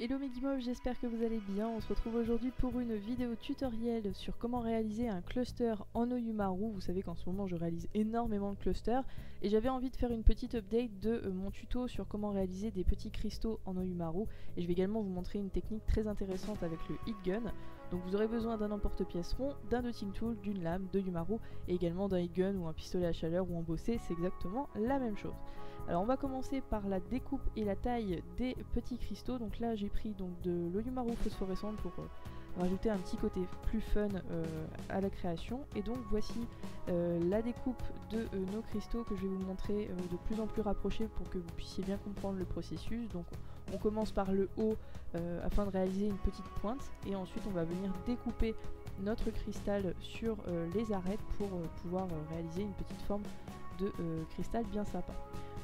Hello mes guimauves, j'espère que vous allez bien. On se retrouve aujourd'hui pour une vidéo tutoriel sur comment réaliser un cluster en Oyumaru. Vous savez qu'en ce moment je réalise énormément de clusters et j'avais envie de faire une petite update de mon tuto sur comment réaliser des petits cristaux en Oyumaru, et je vais également vous montrer une technique très intéressante avec le heat gun. Donc vous aurez besoin d'un emporte-pièce rond, d'un dotting tool, d'une lame, de Yumaru et également d'un heat gun ou un pistolet à chaleur ou embossé, c'est exactement la même chose. Alors on va commencer par la découpe et la taille des petits cristaux. Donc là j'ai pris donc de l'Oyumaru phosphorescente pour rajouter un petit côté plus fun à la création. Et donc voici la découpe de nos cristaux que je vais vous montrer de plus en plus rapprochée pour que vous puissiez bien comprendre le processus. Donc on commence par le haut afin de réaliser une petite pointe et ensuite on va venir découper notre cristal sur les arêtes pour pouvoir réaliser une petite forme de cristal bien sympa.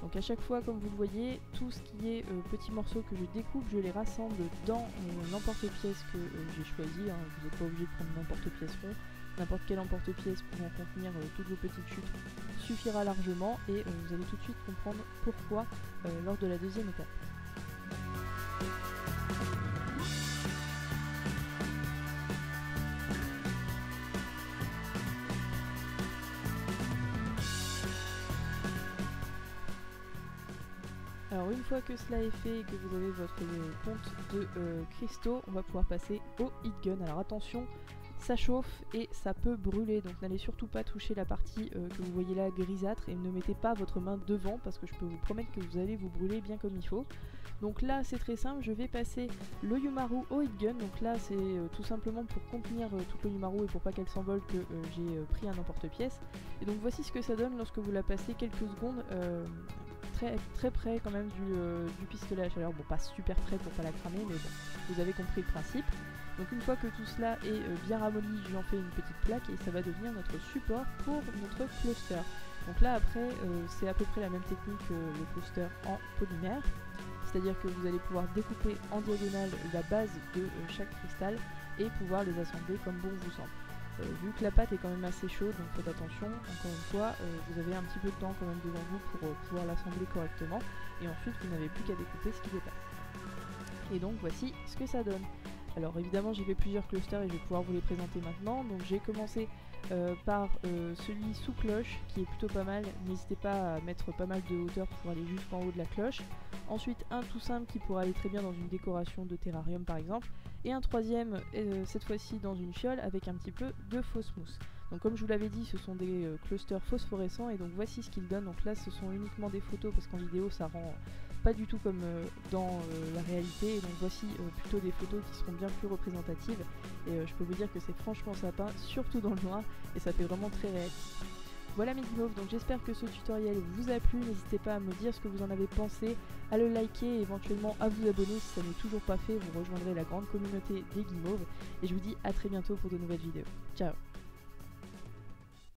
Donc à chaque fois, comme vous le voyez, tout ce qui est petits morceaux que je découpe, je les rassemble dans l'emporte-pièce que j'ai choisi. Hein. Vous n'êtes pas obligé de prendre l'emporte-pièce rond, n'importe quel emporte-pièce pouvant contenir toutes vos petites chutes suffira largement, et vous allez tout de suite comprendre pourquoi lors de la deuxième étape. Alors une fois que cela est fait et que vous avez votre compte de cristaux, on va pouvoir passer au heat gun. Alors attention, ça chauffe et ça peut brûler, donc n'allez surtout pas toucher la partie que vous voyez là grisâtre, et ne mettez pas votre main devant parce que je peux vous promettre que vous allez vous brûler bien comme il faut. Donc là c'est très simple, je vais passer l'Oyumaru au heat gun. Donc là c'est tout simplement pour contenir toute l'Oyumaru et pour pas qu'elle s'envole que j'ai pris un emporte-pièce. Et donc voici ce que ça donne lorsque vous la passez quelques secondes très près quand même du pistolet à chaleur. Bon, pas super près pour pas la cramer, mais bon, vous avez compris le principe. Donc une fois que tout cela est bien ramolli, j'en fais une petite plaque et ça va devenir notre support pour notre cluster. Donc là après c'est à peu près la même technique que le cluster en polymère, c'est-à-dire que vous allez pouvoir découper en diagonale la base de chaque cristal et pouvoir les assembler comme bon vous semble. Vu que la pâte est quand même assez chaude, donc faites attention, encore une fois, vous avez un petit peu de temps quand même devant vous pour pouvoir l'assembler correctement, et ensuite vous n'avez plus qu'à découper ce qui dépasse. Et donc voici ce que ça donne. Alors évidemment j'ai fait plusieurs clusters et je vais pouvoir vous les présenter maintenant. Donc j'ai commencé par celui sous cloche qui est plutôt pas mal, n'hésitez pas à mettre pas mal de hauteur pour aller jusqu'en haut de la cloche. Ensuite un tout simple qui pourrait aller très bien dans une décoration de terrarium par exemple, et un troisième cette fois-ci dans une fiole avec un petit peu de fausse mousse. Donc comme je vous l'avais dit, ce sont des clusters phosphorescents, et donc voici ce qu'ils donnent. Donc là ce sont uniquement des photos parce qu'en vidéo ça rend pas du tout comme dans la réalité, et donc voici plutôt des photos qui seront bien plus représentatives, et je peux vous dire que c'est franchement sympa, surtout dans le noir, et ça fait vraiment très réaliste. Voilà mes guimauves, donc j'espère que ce tutoriel vous a plu. N'hésitez pas à me dire ce que vous en avez pensé, à le liker et éventuellement à vous abonner si ça n'est toujours pas fait. Vous rejoindrez la grande communauté des guimauves, et je vous dis à très bientôt pour de nouvelles vidéos. Ciao.